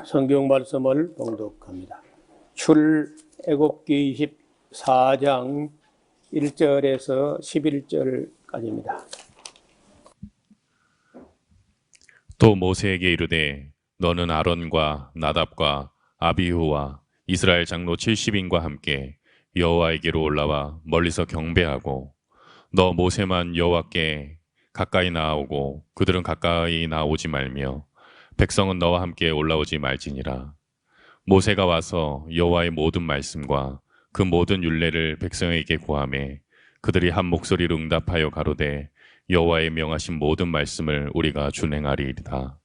성경 말씀을 봉독합니다. 출애굽기 24장 1절에서 11절까지입니다. 또 모세에게 이르되 너는 아론과 나답과 아비후와 이스라엘 장로 70인과 함께 여호와에게로 올라와 멀리서 경배하고 너 모세만 여호와께 가까이 나아오고 그들은 가까이 나오지 말며 백성은 너와 함께 올라오지 말지니라. 모세가 와서 여호와의 모든 말씀과 그 모든 율례를 백성에게 고하매 그들이 한 목소리로 응답하여 가로되 여호와의 명하신 모든 말씀을 우리가 준행하리이다.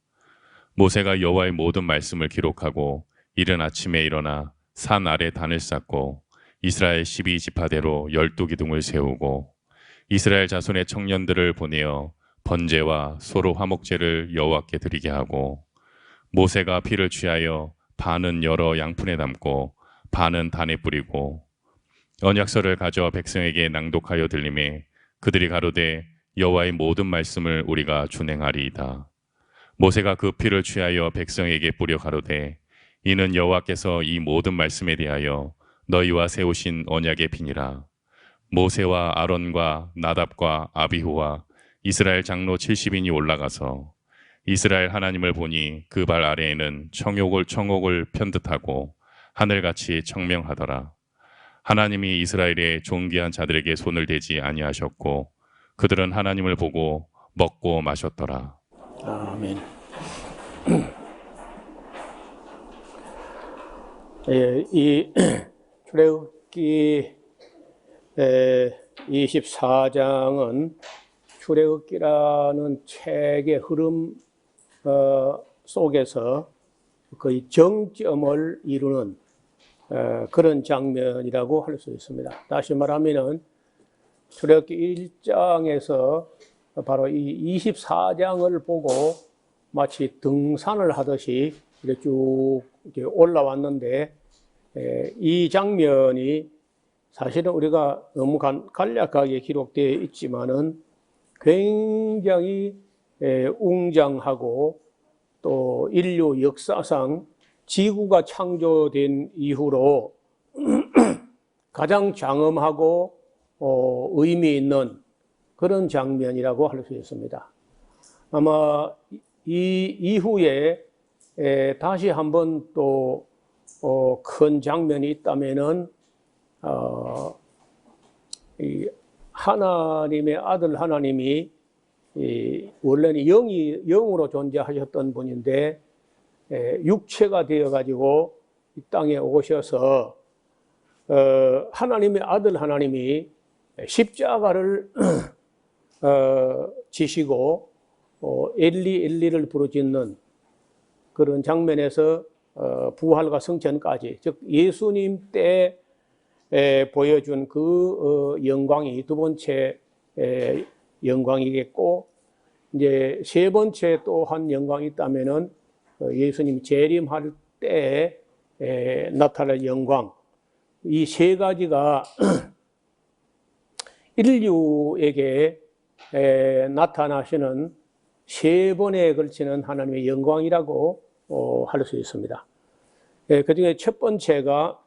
모세가 여호와의 모든 말씀을 기록하고 이른 아침에 일어나 산 아래 단을 쌓고 이스라엘 12지파대로 12기둥을 세우고 이스라엘 자손의 청년들을 보내어 번제와 소로 화목제를 여호와께 드리게 하고 모세가 피를 취하여 반은 여러 양푼에 담고 반은 단에 뿌리고 언약서를 가져 백성에게 낭독하여 들리매 그들이 가로되 여호와의 모든 말씀을 우리가 준행하리이다. 모세가 그 피를 취하여 백성에게 뿌려 가로되 이는 여호와께서 이 모든 말씀에 대하여 너희와 세우신 언약의 피니라. 모세와 아론과 나답과 아비후와 이스라엘 장로 70인이 올라가서 이스라엘 하나님을 보니 그 발 아래에는 청옥을 편듯하고 하늘같이 청명하더라. 하나님이 이스라엘의 존귀한 자들에게 손을 대지 아니하셨고 그들은 하나님을 보고 먹고 마셨더라. 아멘. 이 출애굽기 24장은 출애굽기라는 책의 흐름 속에서 거의 정점을 이루는 그런 장면이라고 할 수 있습니다. 다시 말하면은 출애굽기 1장에서 바로 이 24장을 보고 마치 등산을 하듯이 이렇게 쭉 이렇게 올라왔는데 이 장면이 사실은 우리가 너무 간략하게 기록되어 있지만은 굉장히 웅장하고 또 인류 역사상 지구가 창조된 이후로 가장 장엄하고 의미 있는 그런 장면이라고 할 수 있습니다. 아마 이 이후에 다시 한번 또 큰 장면이 있다면은 이 하나님의 아들 하나님이 원래는 영으로 존재하셨던 분인데 육체가 되어가지고 이 땅에 오셔서 하나님의 아들 하나님이 십자가를 지시고 엘리 엘리를 부르짖는 그런 장면에서 부활과 성천까지, 즉 예수님 때 보여준 그 영광이 두 번째 영광이겠고, 이제 세 번째 또 한 영광이 있다면은 예수님 재림할 때 나타날 영광, 이 세 가지가 인류에게 나타나시는 세 번에 걸치는 하나님의 영광이라고 할 수 있습니다. 그 중에 첫 번째가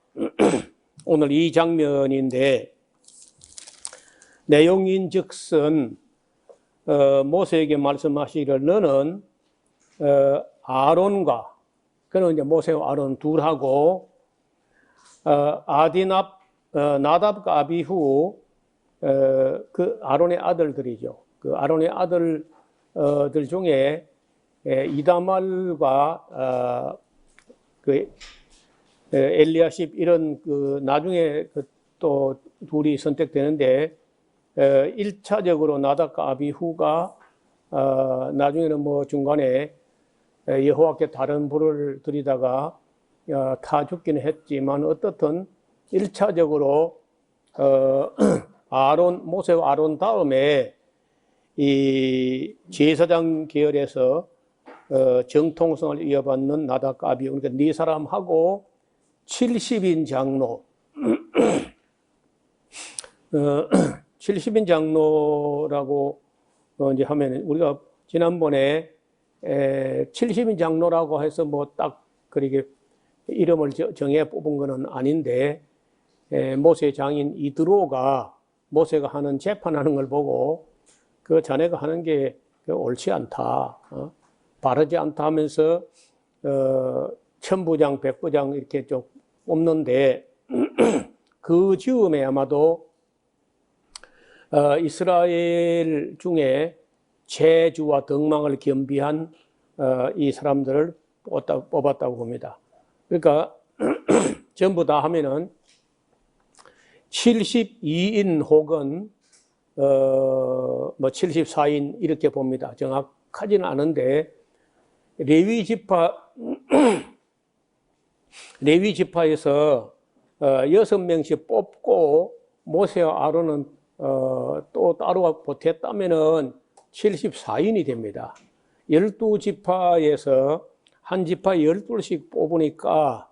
오늘 이 장면인데, 내용인즉슨 모세에게 말씀하시기를 너는 아론과, 그는 이제 모세와 아론 둘하고 나답과 아비후, 그 아론의 아들들이죠. 그 아론의 아들들 중에 이다말과 그 엘리야십 이런 그 나중에 그 또 둘이 선택되는데 1차적으로 나답과 아비후가 나중에는 뭐 중간에 여호와께 다른 불을 들이다가 타 죽기는 했지만 어떻든 1차적으로 모세와 아론 다음에 이 제사장 계열에서 정통성을 이어받는 나답과 아비후, 그러니까 네 사람하고 70인 장로 70인 장로라고 이제 하면, 우리가 지난번에 70인 장로라고 해서 뭐 딱 그렇게 이름을 정해 뽑은 거는 아닌데, 모세 장인 이드로가 모세가 하는 재판하는 걸 보고 그 자네가 하는 게 옳지 않다, 바르지 않다 하면서 천부장, 백부장 이렇게 좀 뽑는데 그 즈음에 아마도 이스라엘 중에 재주와 덕망을 겸비한 이 사람들을 뽑았다고 봅니다. 그러니까 전부 다 하면은 72인 혹은 뭐 74인 이렇게 봅니다. 정확하지는 않은데 레위 지파에서 6명씩 뽑고 모세와 아론은 또 따로 보탰다면은 74인이 됩니다. 12지파에서 한 지파에 12씩 뽑으니까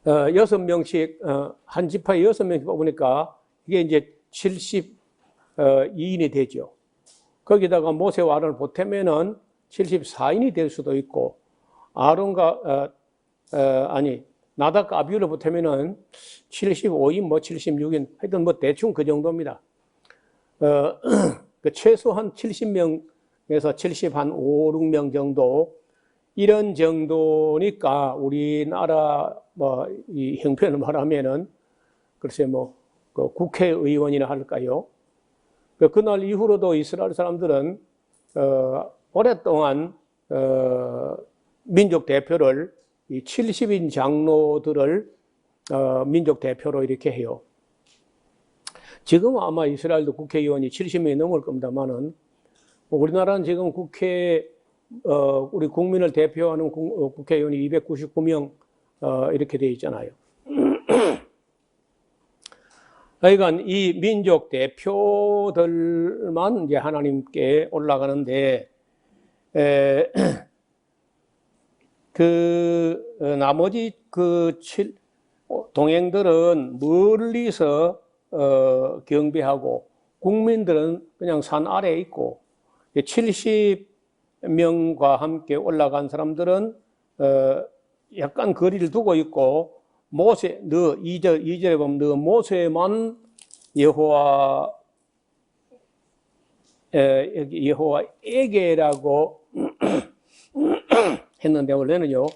6명씩 한 지파에 6명씩 뽑으니까 이게 이제 72인이 되죠. 거기다가 모세와 아론을 보태면은 74인이 될 수도 있고, 아론과 나답과 아비후를 보태면은 75인, 뭐 76인, 하여튼 뭐 대충 그 정도입니다. 그 최소한 70명에서 75, 6명 정도, 이런 정도니까 우리나라 뭐 이 형편을 말하면은 글쎄 뭐 그 국회의원이나 할까요? 그날 이후로도 이스라엘 사람들은 오랫동안 민족 대표를 이 70인 장로들을 민족 대표로 이렇게 해요. 지금 아마 이스라엘도 국회의원이 70명이 넘을 겁니다만은 우리나라는 지금 우리 국민을 대표하는 국회의원이 299명 이렇게 되어 있잖아요. 그러니까 이 민족 대표들만 이제 하나님께 올라가는데 나머지 동행들은 멀리서 경배하고 국민들은 그냥 산 아래에 있고 70명과 함께 올라간 사람들은 약간 거리를 두고 있고 모세, 2절에 보면 너 모세만 여호와에게라고 했는데 원래는요,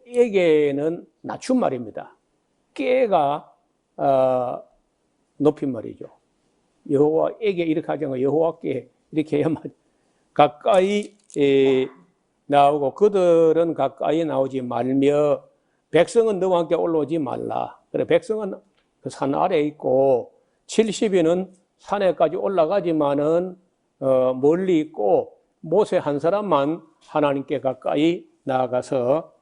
에게는 낮춤말입니다. 깨가 높임말이죠. 여호와에게 이렇게 하지 않고 여호와께 이렇게 해야만 가까이 나오고, 그들은 가까이 나오지 말며 백성은 너와 함께 올라오지 말라. 그래, 백성은 그 산 아래에 있고 70인은 산에까지 올라가지만은 멀리 있고 모세 한 사람만 하나님께 가까이 나아가서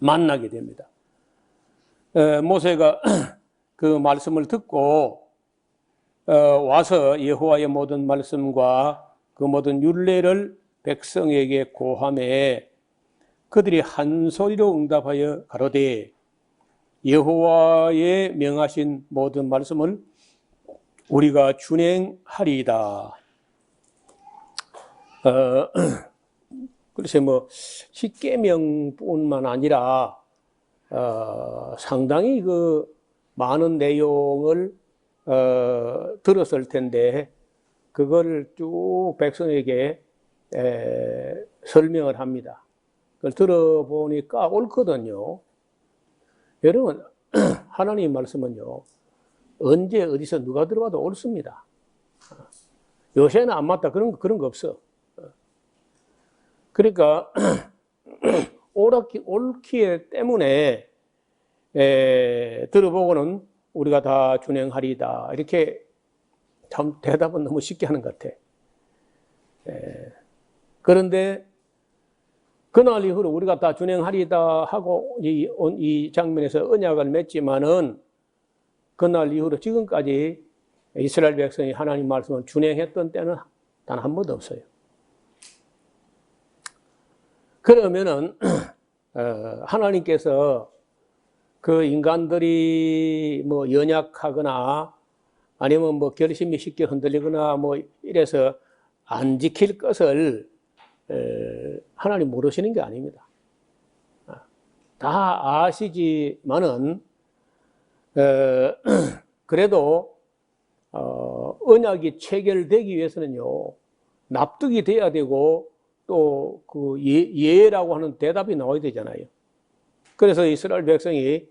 만나게 됩니다. 모세가 그 말씀을 듣고 와서 여호와의 모든 말씀과 그 모든 율례를 백성에게 고하매 그들이 한 소리로 응답하여 가로되 여호와의 명하신 모든 말씀을 우리가 준행하리이다. 글쎄 뭐 십계명뿐만 아니라 상당히 그 많은 내용을 들었을 텐데 그걸 쭉 백성에게 설명을 합니다. 그걸 들어보니까 옳거든요. 여러분, 하나님 말씀은요, 언제 어디서 누가 들어봐도 옳습니다. 요새는 안 맞다 그런 거 없어. 그러니까 옳기 때문에 들어보고는 우리가 다 준행하리이다. 이렇게 참 대답은 너무 쉽게 하는 것 같아. 그런데 그날 이후로 우리가 다 준행하리이다 하고 이 장면에서 언약을 맺지만은 그날 이후로 지금까지 이스라엘 백성이 하나님 말씀을 준행했던 때는 단 한 번도 없어요. 그러면은 하나님께서 그 인간들이 뭐 연약하거나 아니면 뭐 결심이 쉽게 흔들리거나 뭐 이래서 안 지킬 것을 하나님 모르시는 게 아닙니다. 다 아시지만은 그래도 언약이 체결되기 위해서는요, 납득이 돼야 되고 또 그 예라고 하는 대답이 나와야 되잖아요. 그래서 이스라엘 백성이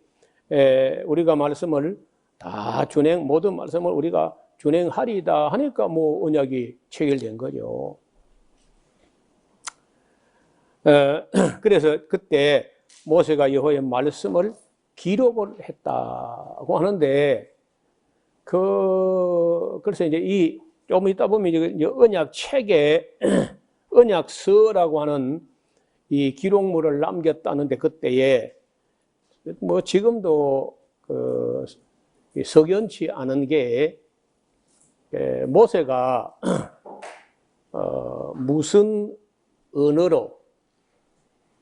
우리가 말씀을 다 모든 말씀을 우리가 준행하리다 하니까 뭐 언약이 체결된 거죠. 그래서 그때 모세가 여호와의 말씀을 기록을 했다고 하는데 그래서 이제 좀 있다 보면 이제 언약 책에 언약서라고 하는 이 기록물을 남겼다는데 그때에 뭐 지금도 석연치 않은 게 모세가 무슨 언어로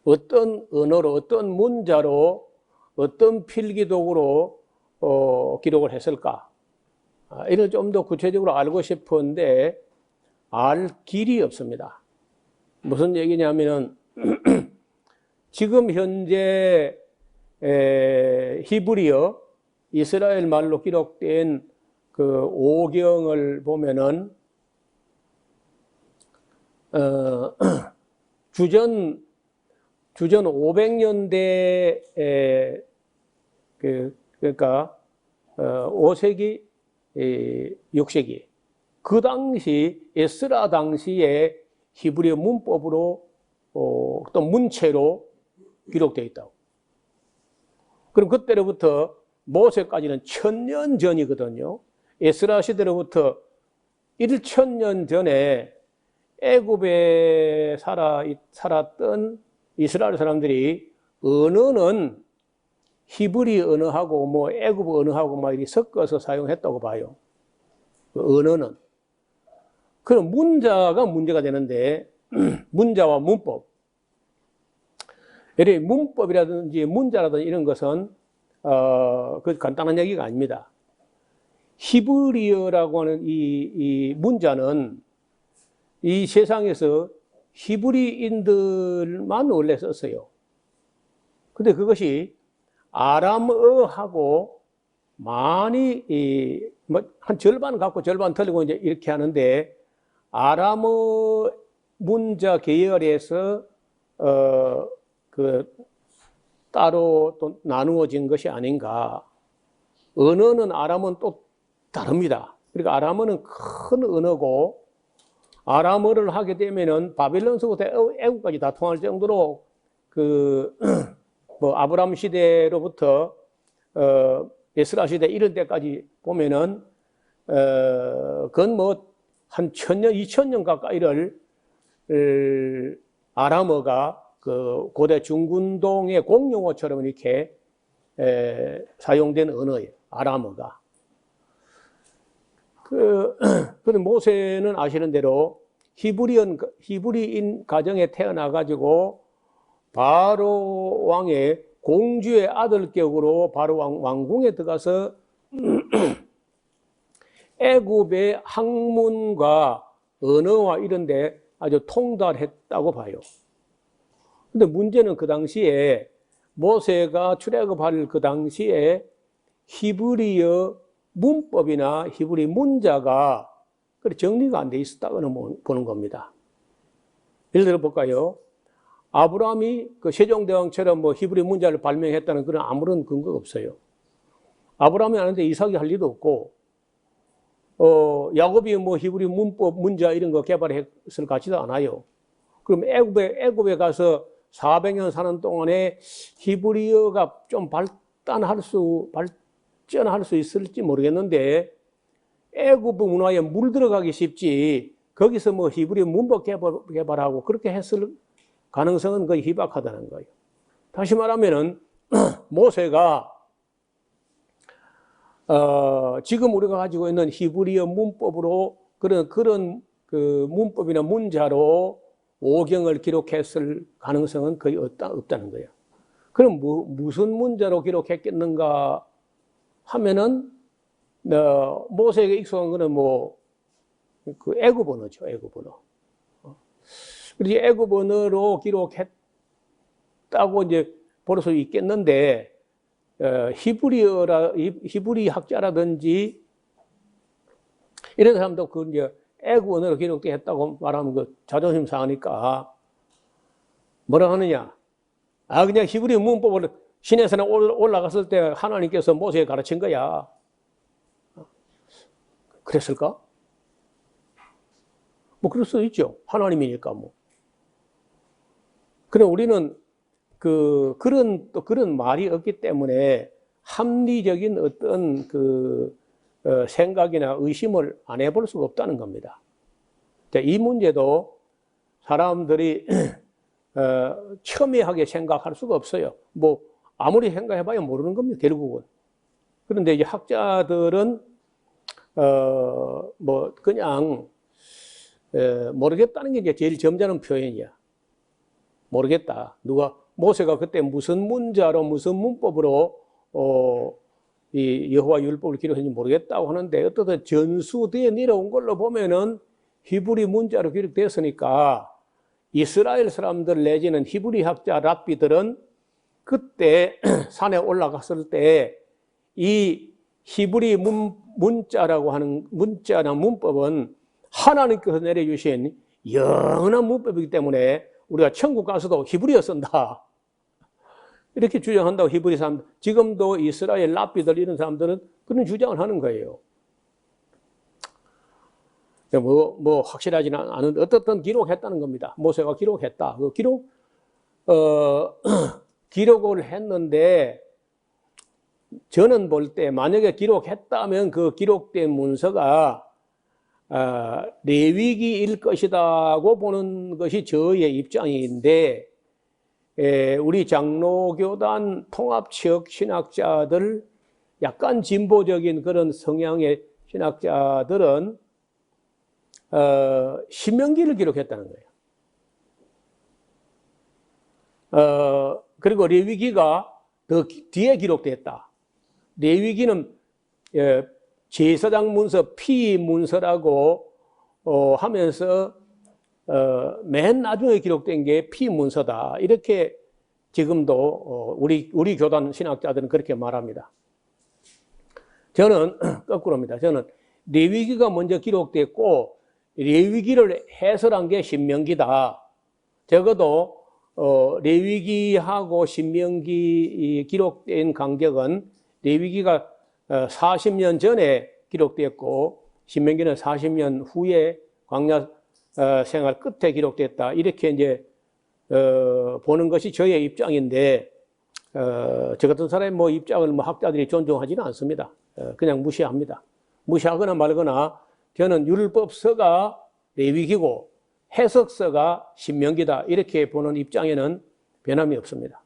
어떤 문자로 어떤 필기독으로 기록을 했을까? 이를 좀 더 구체적으로 알고 싶은데 알 길이 없습니다. 무슨 얘기냐면은 지금 현재 히브리어 이스라엘 말로 기록된 그 오경을 보면은 주전 500년대 그러니까 5세기 6세기 그 당시 에스라 당시에 히브리어 문법으로 어떤 문체로 기록되어 있다고. 그럼 그때로부터 모세까지는 1000년 전이거든요. 에스라 시대로부터 1000년 전에 애굽에 살았던 이스라엘 사람들이 언어는 히브리 언어하고 뭐 애굽 언어하고 막 이렇게 섞어서 사용했다고 봐요. 그 언어는. 그럼 문자가 문제가 되는데 문자와 문법. 예를 문법이라든지 문자라든지 이런 것은 그 간단한 얘기가 아닙니다. 히브리어라고 하는 이 문자는 이 세상에서 히브리인들만 원래 썼어요. 근데 그것이 아람어하고 많이 한 절반 갖고 절반 틀리고 이제 이렇게 하는데 아람어 문자 계열에서 따로 또 나누어진 것이 아닌가. 언어는 아람어는 또 다릅니다. 그러니까 아람어는 큰 언어고 아람어를 하게 되면은 바빌론서부터 애국까지 다 통할 정도로 뭐 아브람 시대로부터 에스라 시대 이런 때까지 보면은 그건 뭐 한 1000년, 2000년 가까이를 아람어가 그 고대 중군동의 공용어처럼 이렇게 사용된 언어예요. 아람어가. 근데 모세는 아시는 대로 히브리인 가정에 태어나가지고 바로 왕의 공주의 아들 격으로 바로 왕궁에 들어가서 애굽의 학문과 언어와 이런 데 아주 통달했다고 봐요. 근데 문제는 그 당시에 모세가 출애굽할 그 당시에 히브리어 문법이나 히브리 문자가 정리가 안 돼 있었다고 보는 겁니다. 예를 들어 볼까요? 아브라함이 그 세종대왕처럼 뭐 히브리 문자를 발명했다는 그런 아무런 근거가 없어요. 아브라함이 아는데 이삭이 할 리도 없고, 야곱이 뭐 히브리 문법, 문자 이런 거 개발했을 것 같지도 않아요. 그럼 애굽에 가서 400년 사는 동안에 히브리어가 좀 발전할 수 있을지 모르겠는데 애굽 문화에 물들어가기 쉽지 거기서 뭐 히브리 문법 개발하고 그렇게 했을 가능성은 거의 희박하다는 거예요. 다시 말하면은 모세가 지금 우리가 가지고 있는 히브리어 문법으로 그런 그 문법이나 문자로 오경을 기록했을 가능성은 거의 없다는 거예요. 그럼 무슨 문자로 기록했겠는가 하면은 모세에게 익숙한 거는 뭐 그 애굽 언어죠. 애굽 언어. 그래서 애굽 언어로 기록했다고 이제 볼 수 있겠는데, 히브리 학자라든지 이런 사람도 그 이제 애굽 언어로 기록됐다고 말하면 그 자존심 상하니까 뭐라 하느냐? 그냥 히브리 문법을 시내산에 올라갔을 때 하나님께서 모세에 가르친 거야. 그랬을까? 뭐 그럴 수 있죠. 하나님이니까 뭐. 그럼 우리는 그런 말이 없기 때문에 합리적인 어떤 생각이나 의심을 안 해볼 수가 없다는 겁니다. 이 문제도 사람들이 첨예하게 생각할 수가 없어요. 뭐 아무리 생각해봐야 모르는 겁니다. 결국은. 그런데 이제 학자들은 뭐 그냥 모르겠다는 게 이제 제일 점잖은 표현이야. 모르겠다. 모세가 그때 무슨 문자로 무슨 문법으로 이 여호와 율법을 기록했는지 모르겠다고 하는데 어떻든 전수되어 내려온 걸로 보면은 히브리 문자로 기록되었으니까 이스라엘 사람들 내지는 히브리 학자 랍비들은 그때 산에 올라갔을 때 이 히브리 문자라고 하는 문자나 문법은 하나님께서 내려주신 영원한 문법이기 때문에 우리가 천국 가서도 히브리어 쓴다. 이렇게 주장한다고 히브리 사람들, 지금도 이스라엘 랍비들 이런 사람들은 그런 주장을 하는 거예요. 뭐 확실하지는 않은데 어떻든 기록했다는 겁니다. 모세가 기록했다. 그 기록을 했는데 저는 볼 때 만약에 기록했다면 그 기록된 문서가 레위기일 것이다고 보는 것이 저의 입장인데 우리 장로교단 통합지역 신학자들 약간 진보적인 그런 성향의 신학자들은 신명기를 기록했다는 거예요. 그리고 레위기가 더 뒤에 기록됐다. 레위기는 제사장 문서, 피 문서라고 하면서 맨 나중에 기록된 게 피 문서다. 이렇게 지금도 우리 교단 신학자들은 그렇게 말합니다. 저는 거꾸로입니다. 저는 레위기가 먼저 기록됐고 레위기를 해설한 게 신명기다. 적어도 레위기하고 신명기 기록된 간격은 레위기가 40년 전에 기록됐고 신명기는 40년 후에 광야 생활 끝에 기록됐다. 이렇게 이제 보는 것이 저의 입장인데 저 같은 사람의 뭐 입장을 뭐 학자들이 존중하지는 않습니다. 그냥 무시합니다. 무시하거나 말거나 저는 율법서가 레위기고 해석서가 신명기다. 이렇게 보는 입장에는 변함이 없습니다.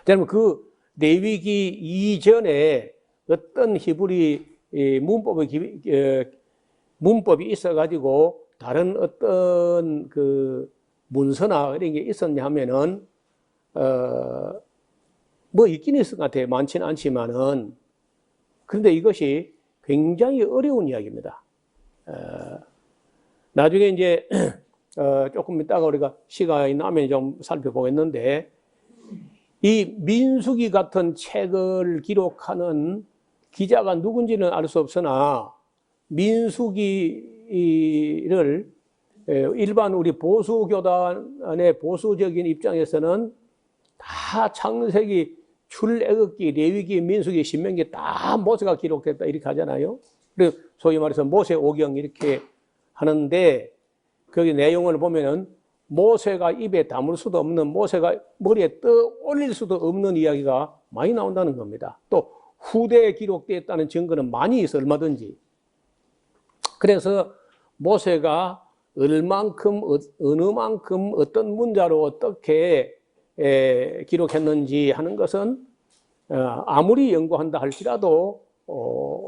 여러분 그 레위기 이전에 어떤 히브리 문법이 있어가지고 다른 어떤 그 문서나 이런 게 있었냐 하면은 뭐 있긴 있을 것 같아요. 많지는 않지만은 그런데 이것이 굉장히 어려운 이야기입니다. 나중에 이제 조금 있다가 우리가 시간이 나면 좀 살펴보겠는데 이 민수기 같은 책을 기록하는 기자가 누군지는 알 수 없으나 민수기를 일반 우리 보수교단의 보수적인 입장에서는 다 창세기, 출애굽기, 레위기, 민수기, 신명기 다 모세가 기록됐다 이렇게 하잖아요. 그래서 소위 말해서 모세오경 이렇게 하는데 거기 내용을 보면은 모세가 입에 담을 수도 없는, 모세가 머리에 떠올릴 수도 없는 이야기가 많이 나온다는 겁니다. 또 후대에 기록되었다는 증거는 많이 있어 얼마든지. 그래서 모세가 얼만큼 어느 만큼 어떤 문자로 어떻게 기록했는지 하는 것은 아무리 연구한다 할지라도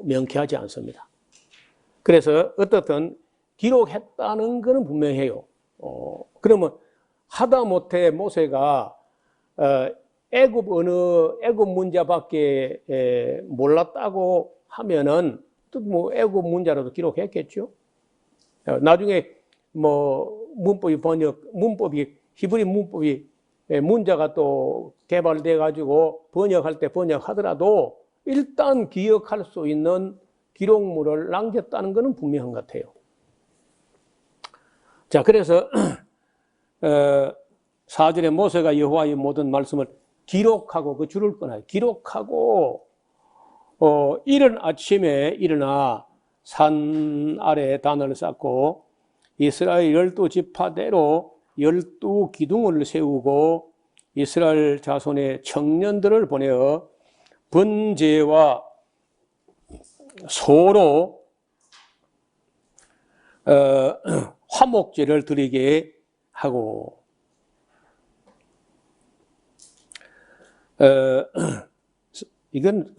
명쾌하지 않습니다. 그래서 어떻든 기록했다는 것은 분명해요. 그러면 하다못해 모세가 애굽 문자밖에 몰랐다고 하면은 또 뭐 애굽 문자라도 기록했겠죠. 나중에 뭐 문법이 히브리 문법이 문자가 또 개발돼 가지고 번역할 때 번역하더라도 일단 기억할 수 있는 기록물을 남겼다는 것은 분명한 것 같아요. 자, 그래서 4절에 모세가 여호와의 모든 말씀을 기록하고 그 줄을 끊어요. 기록하고 이른 아침에 일어나 산 아래 단을 쌓고 이스라엘 12지파대로 12기둥을 세우고 이스라엘 자손의 청년들을 보내어 번제와 소로 화목제를 드리게 하고 이건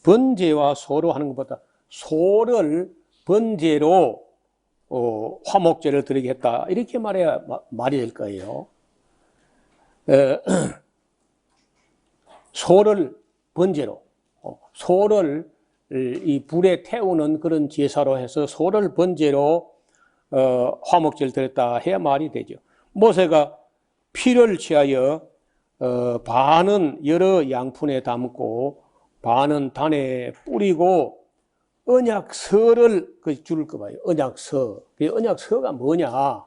번제와 소로 하는 것보다 소를 번제로 화목제를 드리겠다 이렇게 말해야 말이 될 거예요. 소를 번제로 소를 이 불에 태우는 그런 제사로 해서 소를 번제로 화목제를 드렸다 해야 말이 되죠. 모세가 피를 취하여 반은 여러 양푼에 담고 반은 단에 뿌리고 언약서를 그 줄을 꺼봐요. 언약서. 그 언약서가 뭐냐?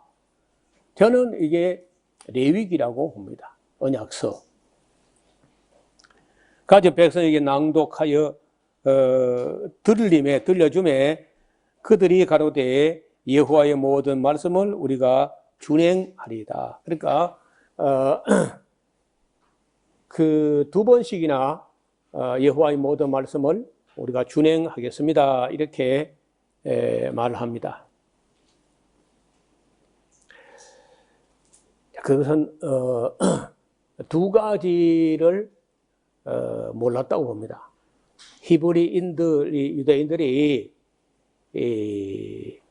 저는 이게 레위기라고 봅니다. 언약서. 가진 백성에게 낭독하여 들려주매 그들이 가로되 여호와의 모든 말씀을 우리가 준행하리이다. 그러니까 그 두 번씩이나 여호와의 모든 말씀을 우리가 준행하겠습니다. 이렇게 말을 합니다. 그것은 두 가지를 몰랐다고 봅니다. 히브리인들이 유대인들이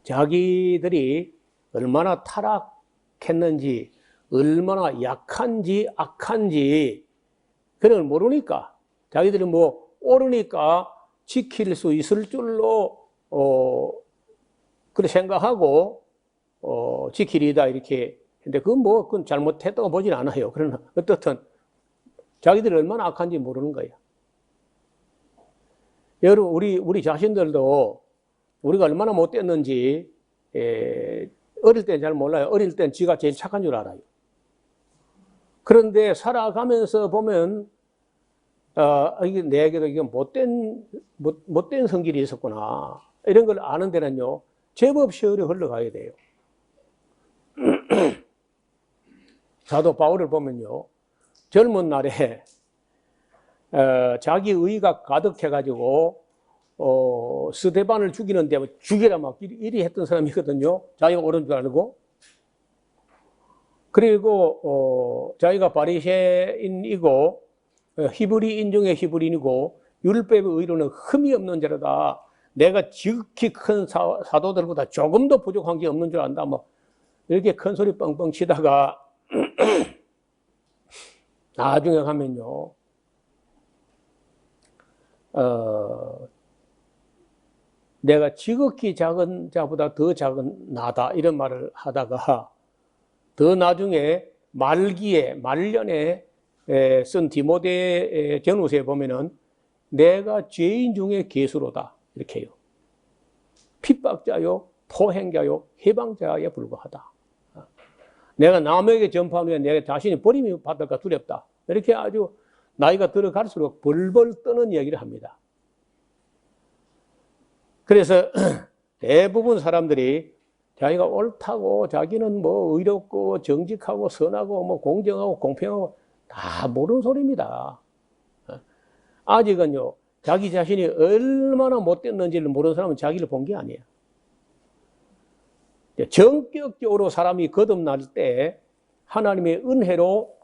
자기들이 얼마나 타락했는지 얼마나 약한지 악한지 그런 걸 모르니까 자기들이 뭐 옳으니까 지킬 수 있을 줄로 그렇게 생각하고 지키리다 이렇게 근데 그건 잘못했다고 보진 않아요. 그러나 어떻든 자기들이 얼마나 악한지 모르는 거예요. 여러분 우리 자신들도 우리가 얼마나 못됐는지 어릴 때는 잘 몰라요. 어릴 때는 지가 제일 착한 줄 알아요. 그런데 살아가면서 보면 이게 내게도 이게 못된 성질이 있었구나 이런 걸 아는 데는요 제법 세월이 흘러가야 돼요. 사도 바울을 보면요 젊은 날에 자기 의가 가득해가지고 스데반을 죽이는데 죽이라 막 이리 했던 사람이거든요. 자기가 옳은 줄 알고. 그리고 자기가 바리새인이고 히브리인 중에 히브리인이고 율법의 의로는 흠이 없는 자로다. 내가 지극히 큰 사도들보다 조금 더 부족한 게 없는 줄 안다. 뭐 이렇게 큰 소리 뻥뻥 치다가 나중에 가면요 내가 지극히 작은 자보다 더 작은 나다 이런 말을 하다가 더 나중에 말년에 쓴 디모데 전후서에 보면은 내가 죄인 중에 괴수로다 이렇게 해요. 핍박자요, 포행자요, 해방자에 불과하다. 내가 남에게 전파한 후에 내가 자신이 버림이 받을까 두렵다. 이렇게 아주 나이가 들어갈수록 벌벌 떠는 이야기를 합니다. 그래서 대부분 사람들이 자기가 옳다고 자기는 뭐 의롭고 정직하고 선하고 뭐 공정하고 공평하고 다 모르는 소리입니다. 아직은요 자기 자신이 얼마나 못됐는지를 모르는 사람은 자기를 본 게 아니에요. 전격적으로 사람이 거듭날 때 하나님의 은혜로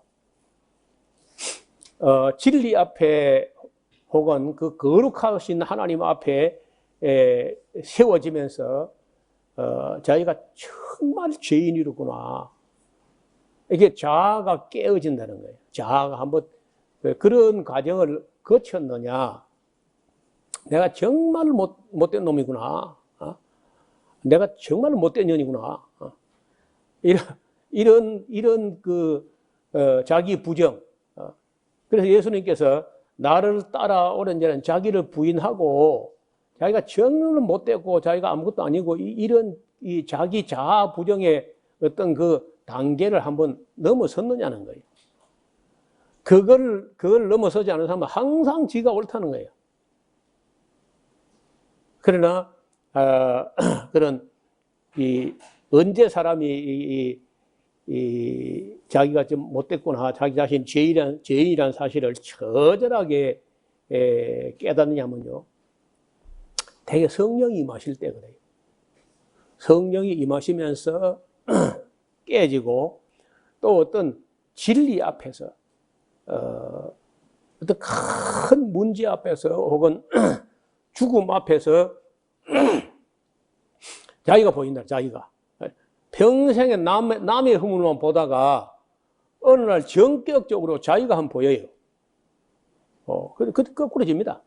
진리 앞에 혹은 그 거룩하신 하나님 앞에 세워지면서 자기가 정말 죄인이로구나. 이게 자아가 깨어진다는 거예요. 자아가 한번 그런 과정을 거쳤느냐. 내가 정말 못된 놈이구나. 내가 정말 못된 년이구나. 이런 자기 부정. 그래서 예수님께서 나를 따라오는 자는 자기를 부인하고 자기가 정말 못되고 자기가 아무것도 아니고 이런 자기 자아 부정의 어떤 그 단계를 한번 넘어섰느냐는 거예요. 그걸 넘어서지 않은 사람은 항상 지가 옳다는 거예요. 그러나 그런 언제 사람이 자기가 좀 못됐구나, 자기 자신 죄인이라는 사실을 처절하게 깨닫느냐면요, 되게 성령이 임하실 때 그래요. 성령이 임하시면서 깨지고 또 어떤 진리 앞에서 어떤 큰 문제 앞에서 혹은 죽음 앞에서 자기가 보인다. 자기가 평생에 남의 허물만 보다가 어느 날 전격적으로 자기가 한번 보여요. 거꾸로집니다.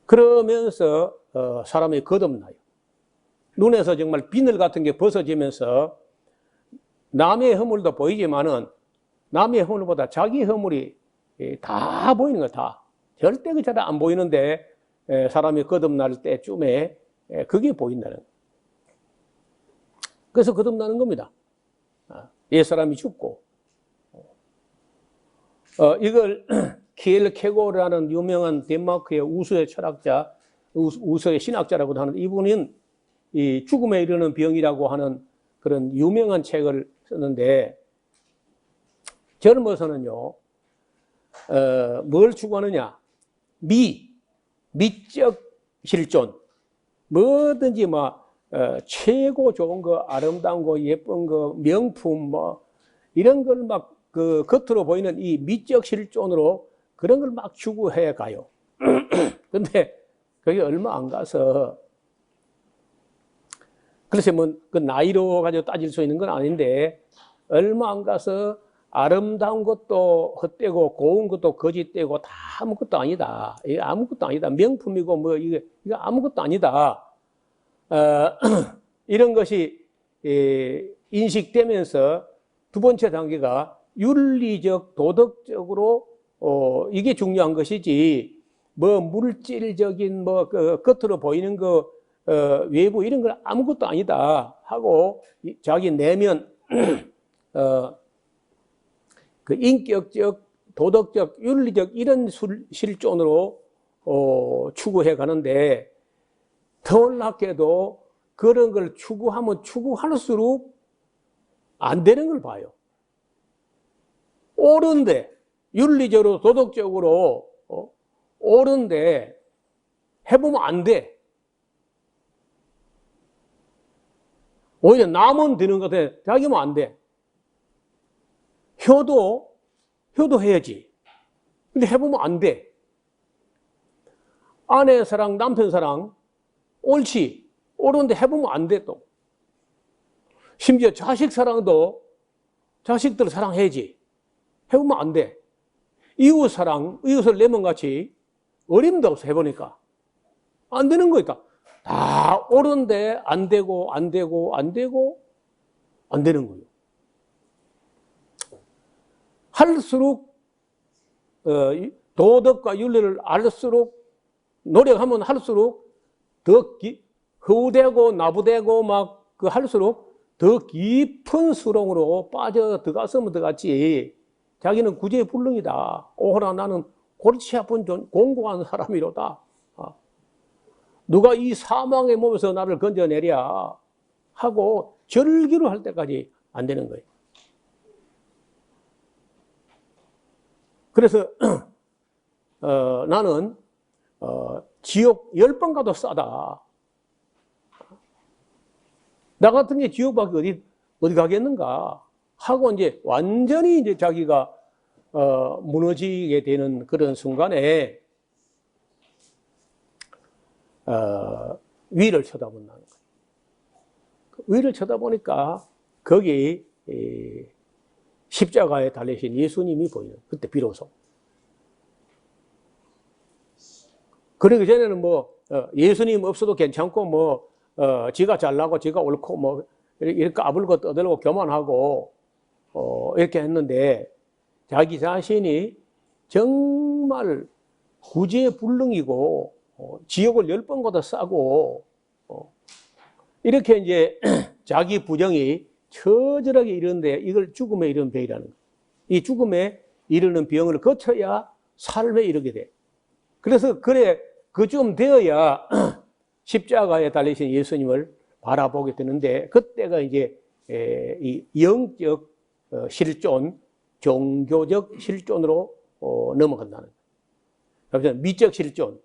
그러면서 사람이 거듭나요. 눈에서 정말 비늘 같은 게 벗어지면서 남의 허물도 보이지만은 남의 허물보다 자기 허물이 다 보이는 거야, 다. 절대 그 잘 안 보이는데 사람이 거듭날 때쯤에 그게 보인다는 거예요. 그래서 거듭나는 겁니다. 옛사람이 죽고. 이걸 키엘케고르라는 유명한 덴마크의 우수의 철학자, 우수의 신학자라고도 하는 이분은 이 죽음에 이르는 병이라고 하는 그런 유명한 책을 썼는데, 젊어서는요, 뭘 추구하느냐? 미적 실존. 뭐든지 최고 좋은 거, 아름다운 거, 예쁜 거, 명품, 이런 걸 겉으로 보이는 이 미적 실존으로 그런 걸 막 추구해 가요. 근데 그게 얼마 안 가서, 글쎄, 그 나이로 가지고 따질 수 있는 건 아닌데, 얼마 안 가서 아름다운 것도 헛되고, 고운 것도 거짓되고, 다 아무것도 아니다. 이게 아무것도 아니다. 명품이고, 이거 아무것도 아니다. 이런 것이 인식되면서 두 번째 단계가 윤리적, 도덕적으로, 이게 중요한 것이지, 물질적인, 겉으로 보이는 거, 외부 이런 건 아무것도 아니다 하고 자기 내면 그 인격적, 도덕적, 윤리적 이런 실존으로 추구해 가는데, 놀랍게도 그런 걸 추구하면 추구할수록 안 되는 걸 봐요. 옳은데, 윤리적으로, 도덕적으로 옳은데 해보면 안 돼. 오히려 남은 되는 것 같아. 자기면 안 돼. 효도 해야지. 근데 해보면 안 돼. 아내 사랑, 남편 사랑, 옳지. 옳은데 해보면 안 돼, 또. 심지어 자식 사랑도 자식들 사랑해야지. 해보면 안 돼. 이웃 사랑, 이웃을 레몬같이 어림도 없어, 해보니까. 안 되는 거니까. 다 옳은데 안 되고, 안 되고, 안 되고, 안 되는 거예요. 할수록, 도덕과 윤리를 알수록, 노력하면 할수록 더 허우대고, 나부대고, 할수록 더 깊은 수렁으로 빠져 들어갔으면 들어갔지. 자기는 구제불능이다. 오호라 나는 골치 아픈 공고한 사람이로다. 누가 이 사망의 몸에서 나를 건져내랴 하고 절기로 할 때까지 안 되는 거예요. 그래서 나는 지옥 10번 가도 싸다. 나 같은 게 지옥 밖에 어디 가겠는가 하고 이제 완전히 이제 자기가 무너지게 되는 그런 순간에 위를 쳐다본다는 거예요. 위를 쳐다보니까 거기 십자가에 달리신 예수님이 보이는, 그때 비로소. 그러기 전에는 예수님 없어도 괜찮고 지가 잘나고 지가 옳고 뭐 이렇게 까불고 떠들고 교만하고 이렇게 했는데 자기 자신이 정말 구제불능이고 지옥을 10번보다 싸고 이렇게 이제 자기 부정이 처절하게 이르는데 이걸 죽음에 이르는 병이라는 거예요. 이 죽음에 이르는 병을 거쳐야 삶에 이르게 돼. 그래서 그래 그쯤 되어야 십자가에 달리신 예수님을 바라보게 되는데 그때가 이제 이 영적 실존, 종교적 실존으로 넘어간다는 거예요. 그래서 미적 실존,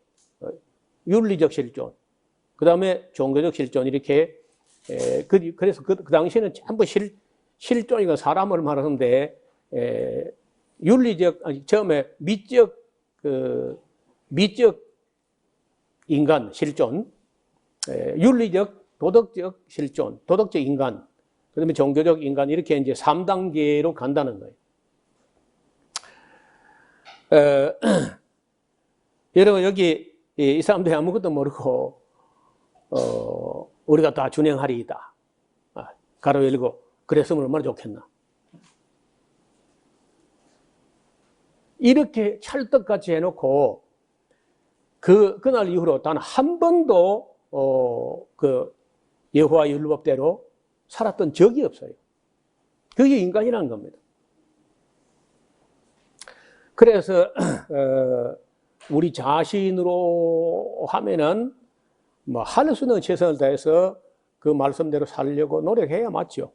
윤리적 실존, 그 다음에 종교적 실존 이렇게 그래서 그 당시에는 전부 실존이가 사람을 말하는데 윤리적 아니 처음에 미적 인간 실존, 윤리적 도덕적 실존, 도덕적 인간, 그다음에 종교적 인간 이렇게 이제 3단계로 간다는 거예요. 여러분 여기 이 사람들이 아무것도 모르고 우리가 다 준행하리이다. 가로 열고 그랬으면 얼마나 좋겠나. 이렇게 찰떡같이 해놓고 그날 이후로 단 한 번도 그 여호와 율법대로 살았던 적이 없어요. 그게 인간이라는 겁니다. 그래서 우리 자신으로 하면은 뭐 할 수 있는 최선을 다해서 그 말씀대로 살려고 노력해야 맞죠.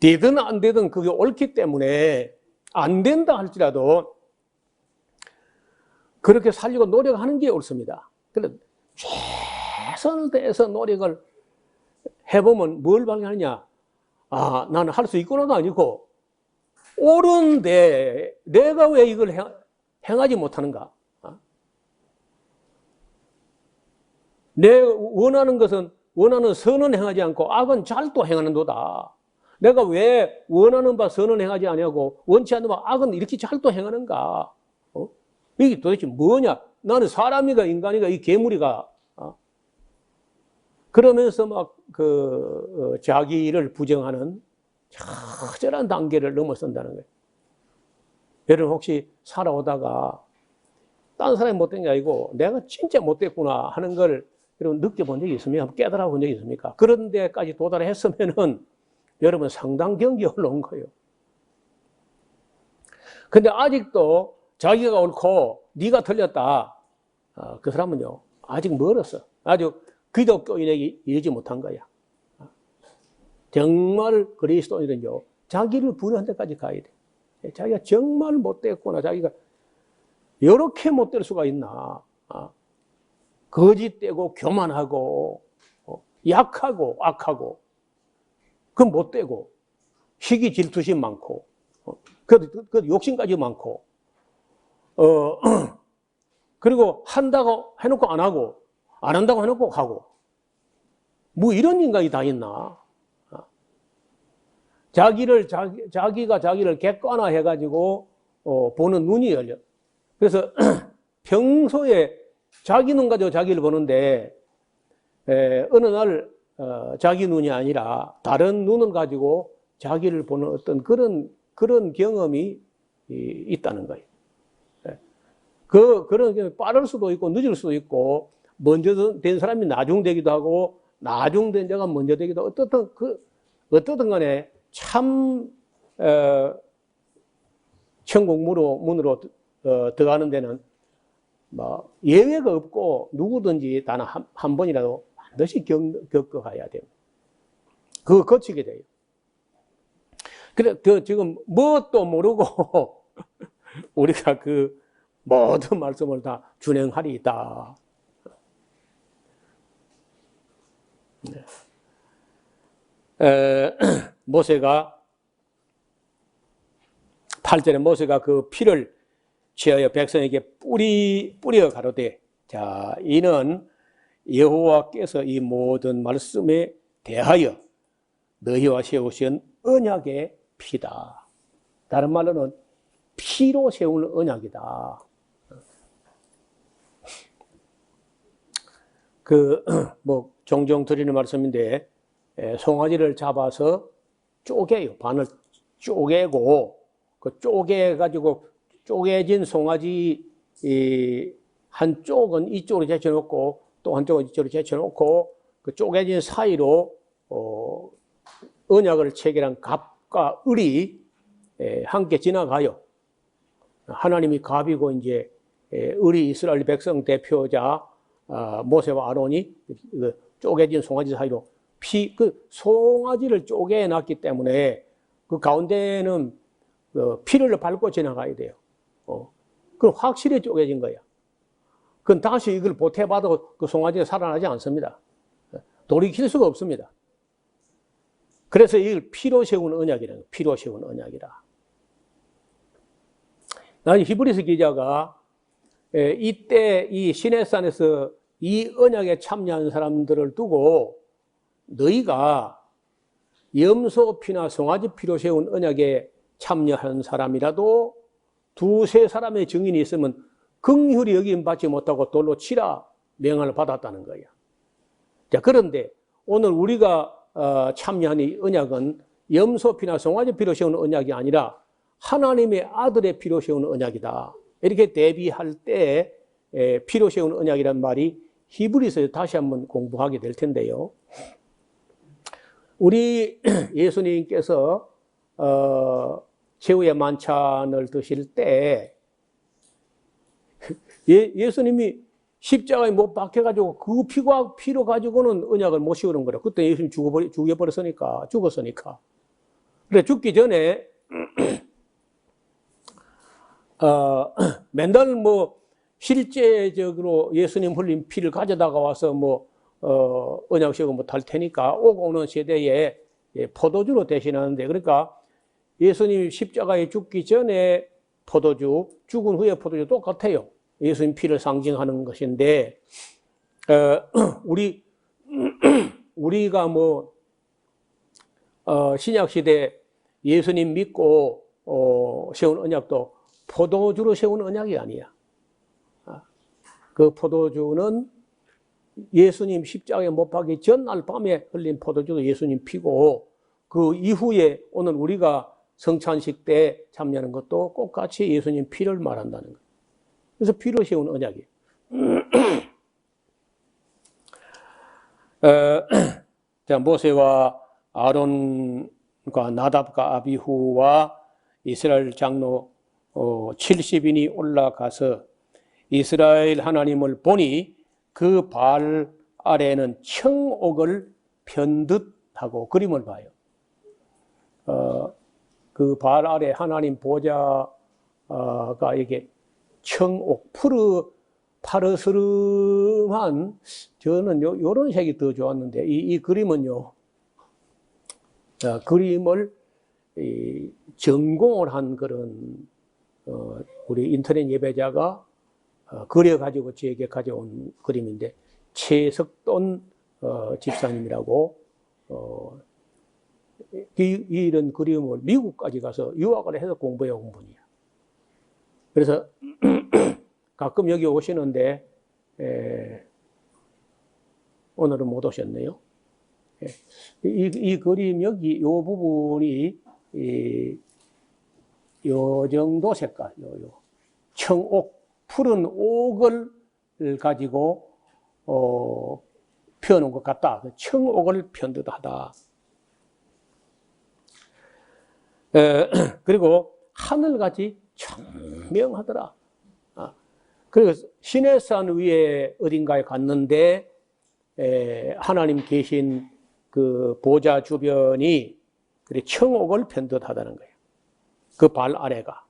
되든 안 되든 그게 옳기 때문에 안 된다 할지라도 그렇게 살려고 노력하는 게 옳습니다. 그런데 최선을 다해서 노력을 해보면 뭘 발견하느냐? 아, 나는 할 수 있구나가 아니고 옳은데 내가 왜 이걸 행하지 못하는가? 내 원하는 것은 원하는 선은 행하지 않고 악은 잘도 행하는도다. 내가 왜 원하는 바 선은 행하지 아니하고 원치 않는 바 악은 이렇게 잘도 행하는가? 이게 도대체 뭐냐? 나는 사람이가 인간이가 이 괴물이가 그러면서 막 자기를 부정하는 처절한 단계를 넘어선다는 거예요. 여러분 혹시 살아오다가 딴 사람이 못된 게 아니고 내가 진짜 못됐구나 하는 걸 여러분 느껴본 적이 있습니까? 깨달아 본 적이 있습니까? 그런 데까지 도달했으면은 여러분 상당 경지에 올라온 거예요. 근데 아직도 자기가 옳고 네가 틀렸다. 그 사람은요 아직 멀었어. 아직 기독교인에게 이르지 못한 거야. 정말 그리스도인은요 자기를 부인하는 데까지 가야 돼. 자기가 정말 못됐구나. 자기가 이렇게 못될 수가 있나. 거짓되고 교만하고 약하고 악하고 그 못되고 시기 질투심 많고 그 욕심까지 많고 그리고 한다고 해놓고 안 하고 안 한다고 해놓고 하고 뭐 이런 인간이 다 있나. 자기가 자기를 객관화해 가지고 보는 눈이 열려. 그래서 평소에 자기 눈 가지고 자기를 보는데 어느 날 자기 눈이 아니라 다른 눈을 가지고 자기를 보는 어떤 그런 경험이 있다는 거예요. 그런 경험이 빠를 수도 있고 늦을 수도 있고 먼저 된 사람이 나중되기도 하고 나중된 자가 먼저 되기도 하고 어떻든 간에 참 천국 문으로 들어가는 데는 뭐 예외가 없고 누구든지 단 한 번이라도 반드시 겪어가야 돼요. 그거 거치게 돼요. 그래 지금 뭣도 모르고 우리가 그 모든 말씀을 다 준행하리이다. 모세가 8절에 모세가 그 피를 취하여 백성에게 뿌려 가로되 자 이는 여호와께서 이 모든 말씀에 대하여 너희와 세우신 언약의 피다. 다른 말로는 피로 세우는 언약이다. 종종 드리는 말씀인데 송아지를 잡아서 쪼개요. 반을 쪼개고 그 쪼개가지고 쪼개진 송아지 한쪽은 이쪽으로 제쳐놓고 또 한쪽은 이쪽으로 제쳐놓고 그 쪼개진 사이로 언약을 체결한 갑과 을이 함께 지나가요. 하나님이 갑이고 이제 을이 이스라엘 백성 대표자 모세와 아론이 쪼개진 송아지 사이로 그 송아지를 쪼개놨기 때문에 그 가운데는 피를 밟고 지나가야 돼요. 그럼 확실히 쪼개진 거야. 그건 다시 이걸 보태봐도 그 송아지가 살아나지 않습니다. 돌이킬 수가 없습니다. 그래서 이걸 피로 세운 언약이라는 거예요. 피로 세운 언약이라. 나는 히브리서 기자가 이때 이 시내산에서 이 언약에 참여한 사람들을 두고 너희가 염소 피나 송아지 피로 세운 언약에 참여한 사람이라도 두세 사람의 증인이 있으면 긍휼히 여김 받지 못하고 돌로 치라 명령을 받았다는 거야. 자, 그런데 오늘 우리가 참여한 이 언약은 염소 피나 송아지 피로 세운 언약이 아니라 하나님의 아들의 피로 세운 언약이다. 이렇게 대비할 때 피로 세운 언약이란 말이 히브리서에 다시 한번 공부하게 될 텐데요. 우리 예수님께서 최후의 만찬을 드실 때 예수님이 십자가에 못 박혀가지고 그 피가 피로 가지고는 언약을 못 세우는 거라. 그때 예수님 죽었으니까. 그래 죽기 전에 맨날 뭐 실제적으로 예수님 흘린 피를 가져다가 와서 뭐 언약 세우고 못할 테니까 오고 오는 세대에 포도주로 대신하는데, 그러니까 예수님 십자가에 죽기 전에 포도주, 죽은 후에 포도주 똑같아요. 예수님 피를 상징하는 것인데, 우리가 뭐 신약 시대 예수님 믿고 세운 언약도 포도주로 세운 언약이 아니야. 그 포도주는 예수님 십자가에 못 박기 전날 밤에 흘린 포도주도 예수님 피고, 그 이후에 오늘 우리가 성찬식 때 참여하는 것도 똑같이 예수님 피를 말한다는 거예요. 그래서 피로 세운 언약이에요. 자, 모세와 아론과 나답과 아비후와 이스라엘 장로 70인이 올라가서 이스라엘 하나님을 보니 그 발 아래에는 청옥을 편듯하고 그림을 봐요. 그 발 아래 하나님 보좌가 이게 청옥, 파르스름한, 저는 요런 색이 더 좋았는데, 이 그림은요, 그림을 전공을 한 그런, 우리 인터넷 예배자가 그려가지고 저에게 가져온 그림인데, 최석돈 집사님이라고, 이런 그림을 미국까지 가서 유학을 해서 공부해 온 분이야. 그래서 가끔 여기 오시는데 오늘은 못 오셨네요. 이 그림 여기 요 부분이 요 정도 색깔, 요 청옥, 푸른 옥을 가지고 펴놓은 것 같다. 청옥을 편듯하다. 그리고 하늘같이 청명하더라. 그리고 시내산 위에 어딘가에 갔는데 하나님 계신 그 보좌 주변이 그래 청옥을 편듯하다는 거예요. 그 발 아래가.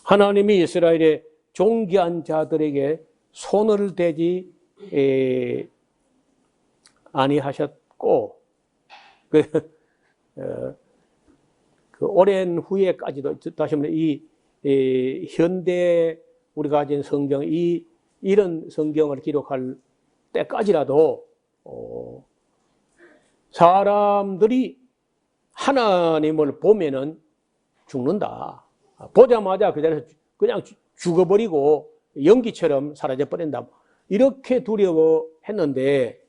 하나님이 이스라엘의 존귀한 자들에게 손을 대지 아니하셨고 그 오랜 후에까지도, 다시 말해 이 현대 우리가 가진 성경, 이런 성경을 기록할 때까지라도 사람들이 하나님을 보면은 죽는다. 보자마자 그 자리에서 그냥 죽어버리고 연기처럼 사라져 버린다. 이렇게 두려워했는데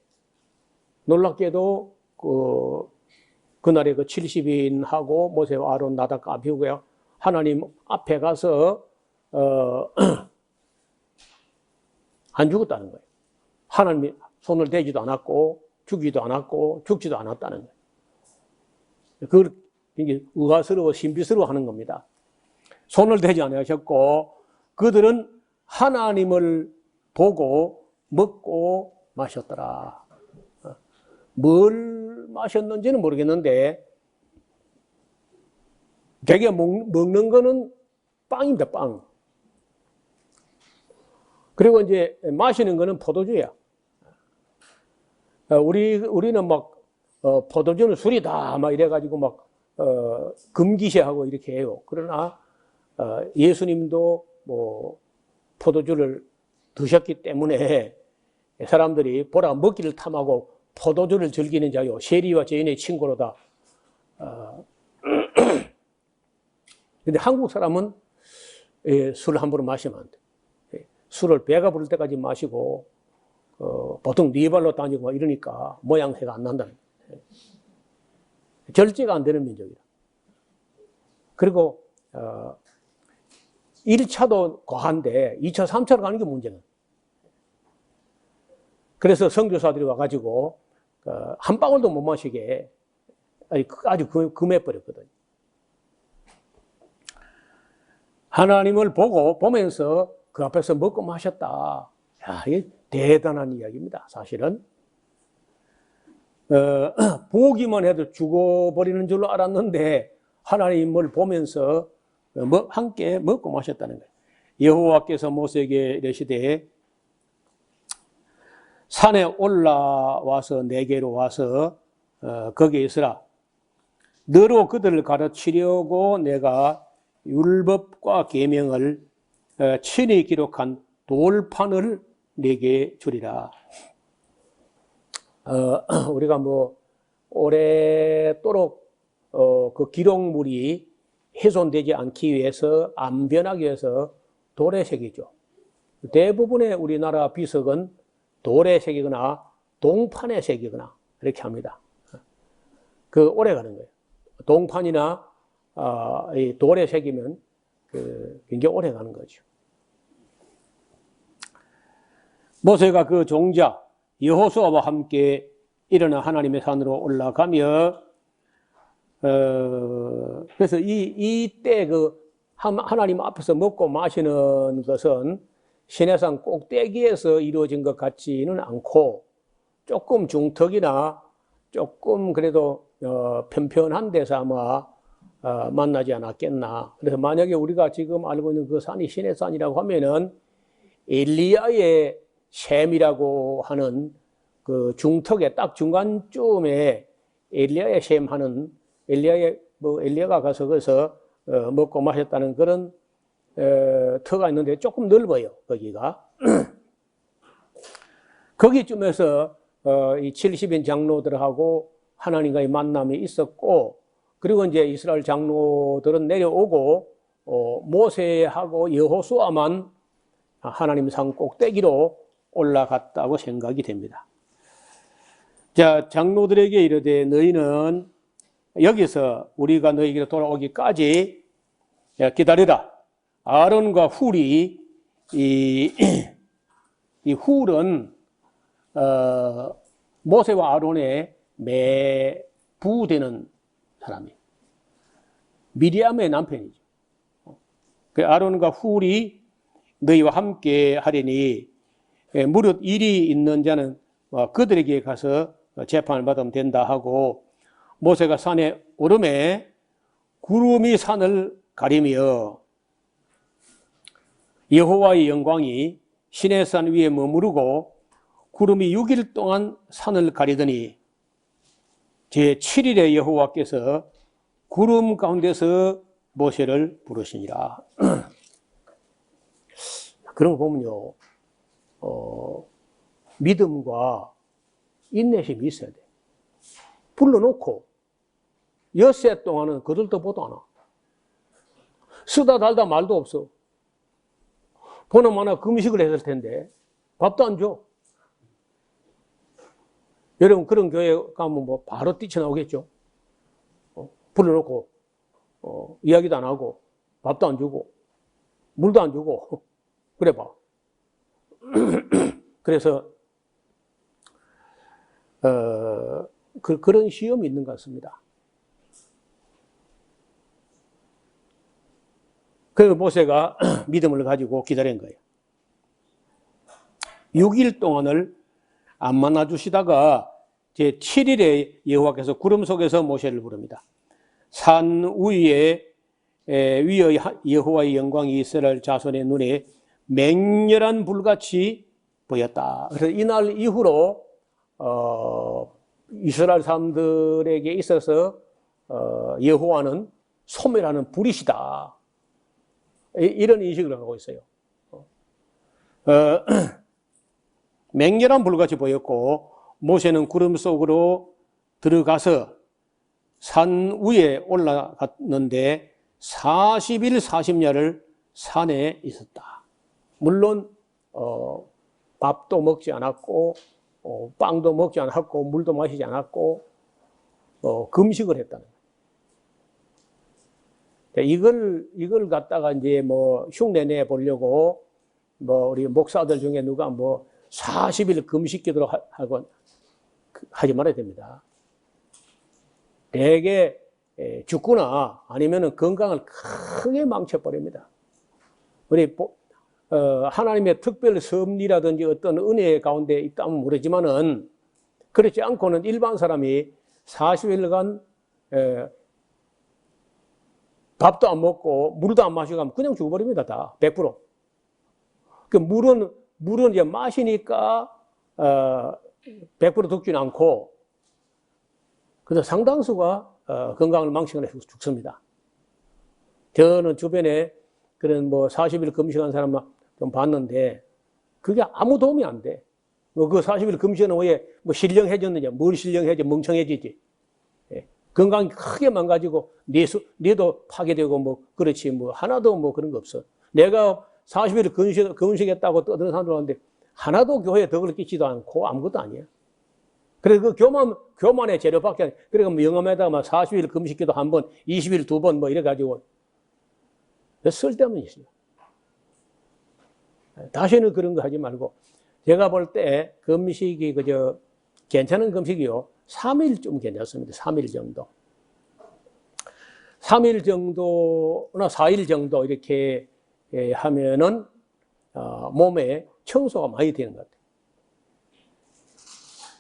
놀랍게도 그날에 그 70인하고 모세와 아론, 나답과 아비후가 하나님 앞에 가서 안 죽었다는 거예요. 하나님이 손을 대지도 않았고 죽이도 않았고 죽지도 않았다는 거예요. 그걸 굉장히 의아스러워 신비스러워 하는 겁니다. 손을 대지 않으셨고 그들은 하나님을 보고 먹고 마셨더라. 뭘 마셨는지는 모르겠는데 되게 먹는 거는 빵입니다. 빵. 그리고 이제 마시는 거는 포도주야. 우리는 막 포도주는 술이다 막 이래가지고 막 금기시하고 이렇게 해요. 그러나 예수님도 뭐 포도주를 드셨기 때문에 사람들이 보라 먹기를 탐하고 포도주를 즐기는 자요 세리와 죄인의 친구로다. 근데 한국 사람은 술 함부로 마시면 안 돼. 술을 배가 부를 때까지 마시고 보통 네 발로 다니고 이러니까 모양새가 안 난다. 절제가 안 되는 민족이라. 그리고 1차도 과한데 2차, 3차로 가는 게 문제는. 그래서 선교사들이 와가지고 한 방울도 못 마시게 아주 금해버렸거든요. 하나님을 보면서 그 앞에서 먹고 마셨다. 야, 이게 대단한 이야기입니다. 사실은 보기만 해도 죽어버리는 줄로 알았는데 하나님을 보면서 함께 먹고 마셨다는 거예요. 여호와께서 모세에게 이르시되 산에 올라와서 내게로 와서 거기에 있으라. 너로 그들을 가르치려고 내가 율법과 계명을 친히 기록한 돌판을 내게 주리라. 우리가 뭐 오래도록 그 기록물이 훼손되지 않기 위해서 안 변하기 위해서 돌에 새기죠. 대부분의 우리나라 비석은 돌에 새기거나 동판에 새기거나 이렇게 합니다. 그 오래 가는 거예요. 동판이나 이 돌에 새기면 굉장히 오래 가는 거죠. 모세가 그 종자 여호수아와 함께 일어나 하나님의 산으로 올라가며 그래서 이때 하나님 앞에서 먹고 마시는 것은 시내산 꼭대기에서 이루어진 것 같지는 않고 조금 중턱이나 조금 그래도 편편한 데서 아마 만나지 않았겠나. 그래서 만약에 우리가 지금 알고 있는 그 산이 시내산이라고 하면은 엘리야의 셈이라고 하는 그 중턱에 딱 중간쯤에 엘리야의 셈 하는 엘리야가 가서 거기서 먹고 마셨다는 그런 터가 있는데 조금 넓어요, 거기가. 거기쯤에서 이 70인 장로들하고 하나님과의 만남이 있었고, 그리고 이제 이스라엘 장로들은 내려오고 모세하고 여호수아만 하나님 산 꼭대기로 올라갔다고 생각이 됩니다. 자, 장로들에게 이르되 너희는 여기서 우리가 너희에게 돌아오기까지 기다리라. 아론과 훌이 이 훌은 모세와 아론의 매부되는 사람이에요. 미리암의 남편이죠. 그 아론과 훌이 너희와 함께 하리니 무릇 일이 있는 자는 그들에게 가서 재판을 받으면 된다 하고, 모세가 산에 오르매 구름이 산을 가리며 여호와의 영광이 시내산 위에 머무르고 구름이 6일 동안 산을 가리더니 제7일에 여호와께서 구름 가운데서 모세를 부르시니라. 그런 거 보면요, 믿음과 인내심이 있어야 돼. 불러놓고 엿새 동안은 그들도 보도 않아. 쓰다 달다 말도 없어. 보나마나 금식을 했을 텐데 밥도 안 줘. 여러분 그런 교회 가면 뭐 바로 뛰쳐나오겠죠. 불러놓고 이야기도 안 하고 밥도 안 주고 물도 안 주고 그래 봐. 그래서 그런 시험이 있는 것 같습니다. 그래서 모세가 믿음을 가지고 기다린 거예요. 6일 동안을 안 만나주시다가 제 7일에 여호와께서 구름 속에서 모세를 부릅니다. 산 위에 위의 여호와의 영광이 이스라엘 자손의 눈에 맹렬한 불같이 보였다. 그래서 이날 이후로 이스라엘 사람들에게 있어서 여호와는 소멸하는 불이시다. 이런 인식을 하고 있어요. 맹렬한 불같이 보였고 모세는 구름 속으로 들어가서 산 위에 올라갔는데 40일 40야를 산에 있었다. 물론 밥도 먹지 않았고 빵도 먹지 않았고 물도 마시지 않았고 금식을 했다는 거예요. 이걸 갖다가 이제 뭐 흉내내 보려고 뭐 우리 목사들 중에 누가 뭐 40일 금식 기도를 하고 하지 말아야 됩니다. 대개 죽거나 아니면은 건강을 크게 망쳐버립니다. 우리 하나님의 특별 섭리라든지 어떤 은혜 가운데 있다면 모르지만은 그렇지 않고는 일반 사람이 40일간 밥도 안 먹고 물도 안 마시고 하면 그냥 죽어버립니다. 다 100%. 그 물은 이제 마시니까 100% 죽지는 않고 그래서 상당수가 건강을 망치거나 죽습니다. 저는 주변에 그런 뭐 40일 금식한 사람 좀 봤는데 그게 아무 도움이 안 돼. 뭐 그 40일 금식하는 후에 뭐 신령해졌느냐? 뭘 신령해져? 멍청해지지. 예. 건강이 크게 망가지고 뇌도 파괴되고 뭐 그렇지 뭐 하나도 뭐 그런 거 없어. 내가 40일 금식했다고 떠드는 사람들 하는데 하나도 교회에 덕을 끼치지도 않고 아무것도 아니야. 그래서 그 교만의 재료밖에 아니야. 그래서 뭐 영암에다가 막 40일 금식기도 한 번, 20일 두 번 뭐 이래가지고 쓸데없는 짓이야. 다시는 그런 거 하지 말고 제가 볼 때 금식이 그저 괜찮은 금식이요. 3일 좀 괜찮습니다. 3일 정도. 3일 정도나 4일 정도 이렇게 하면은 몸에 청소가 많이 되는 것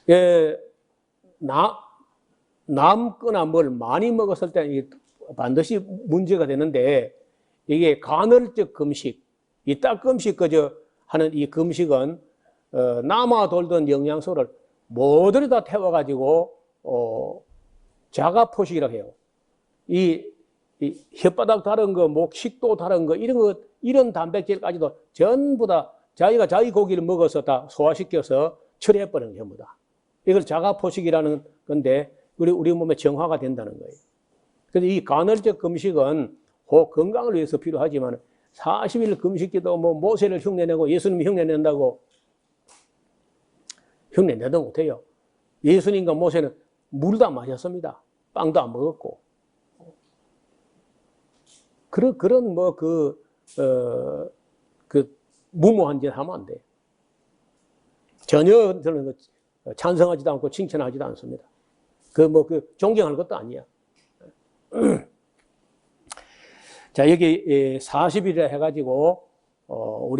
같아요. 남거나 뭘 많이 먹었을 때 반드시 문제가 되는데 이게 간헐적 금식, 이 딱금식 그저 하는 이 금식은 남아 돌던 영양소를 모두 다 태워가지고 자가포식이라고 해요. 이 혓바닥 다른 거, 목 식도 다른 거 이런 단백질까지도 전부 다 자기가 자기 고기를 먹어서 다 소화시켜서 처리해버리는 전부 다. 이걸 자가포식이라는 건데 우리 몸에 정화가 된다는 거예요. 그래서 이 간헐적 금식은 건강을 위해서 필요하지만 40일 금식기도 뭐 모세를 흉내내고 예수님이 흉내낸다고 흉내내도 못해요. 예수님과 모세는 물도 안 마셨습니다. 빵도 안 먹었고. 그런 뭐 무모한 짓 하면 안 돼. 전혀 저는 찬성하지도 않고 칭찬하지도 않습니다. 존경할 것도 아니야. 자, 여기 40일이라 해가지고, 우리